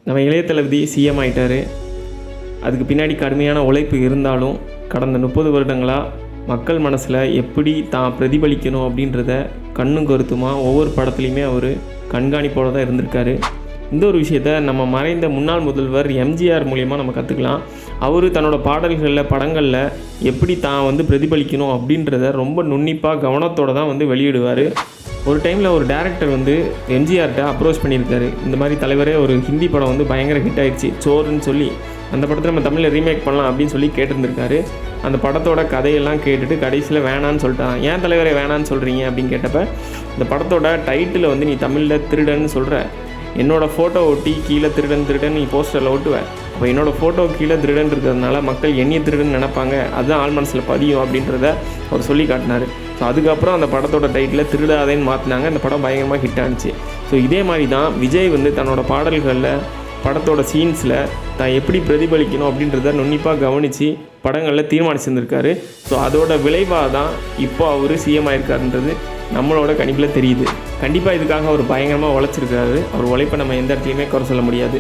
நம்ம இளைய தளபதி சிஎம் ஆகிட்டார். அதுக்கு பின்னாடி கடுமையான உழைப்பு இருந்தாலும் கடந்த 30 வருடங்களாக மக்கள் மனசில் எப்படி தான் பிரதிபலிக்கணும் அப்படின்றத கண்ணும் கருத்துமாக ஒவ்வொரு படத்துலையுமே அவர் கண்காணிப்போடு தான் இருந்திருக்காரு. இந்த ஒரு விஷயத்தை நம்ம மறைந்த முன்னாள் முதல்வர் எம்ஜிஆர் மூலயமா நம்ம கற்றுக்கலாம். அவர் தன்னோட பாடல்களில் படங்களில் எப்படி தான் பிரதிபலிக்கணும் அப்படின்றத ரொம்ப நுண்ணிப்பாக கவனத்தோடு தான் வெளியிடுவார். ஒரு டைமில் ஒரு டேரக்டர் எம்ஜிஆர்கிட்ட அப்ரோச் பண்ணியிருக்காரு. இந்த மாதிரி தலைவரே ஒரு ஹிந்தி படம் பயங்கர ஹிட் ஆகிடுச்சு சோறுன்னு சொல்லி, அந்த படத்தை நம்ம தமிழில் ரீமேக் பண்ணலாம் அப்படின்னு சொல்லி கேட்டிருந்திருக்காரு. அந்த படத்தோட கதையெல்லாம் கேட்டுட்டு கடைசியில் வேணான்னு சொல்லிட்டான். ஏன் தலைவரே வேணான்னு சொல்கிறீங்க அப்படின்னு கேட்டப்ப, இந்த படத்தோட டைட்டில் நீ தமிழில் திருடன்னு சொல்கிற, என்னோடய ஃபோட்டோ ஒட்டி கீழே திருடன் நீ போஸ்டரில் ஒட்டுவேன், அப்போ என்னோடய ஃபோட்டோ கீழே திருடன் இருக்கிறதுனால மக்கள் என்னைய திருடன் நினைப்பாங்க, அதுதான் ஆள் மனசில் பதியும் அப்படின்றத அவர் சொல்லி காட்டினார். ஸோ அதுக்கப்புறம் அந்த படத்தோட டைட்டில் திருடாதேன்னு மாற்றினாங்க. அந்த படம் பயங்கரமாக ஹிட் ஆனிச்சு. ஸோ இதே மாதிரி தான் விஜய் தன்னோட பாடல்களில் படத்தோட சீன்ஸில் தான் எப்படி பிரதிபலிக்கணும் அப்படின்றத நுண்ணிப்பாக கவனித்து படங்களில் தீர்மானிச்சிருந்திருக்காரு. ஸோ அதோட விளைவாக தான் இப்போ அவர் சிஎம் ஆகிருக்காருன்றது நம்மளோட கணிப்பில் தெரியுது. கண்டிப்பாக இதுக்காக அவர் பயங்கரமாக உழைச்சிருக்காரு. அவர் உழைப்பை நம்ம எந்த இடத்துலையுமே குறை சொல்ல முடியாது.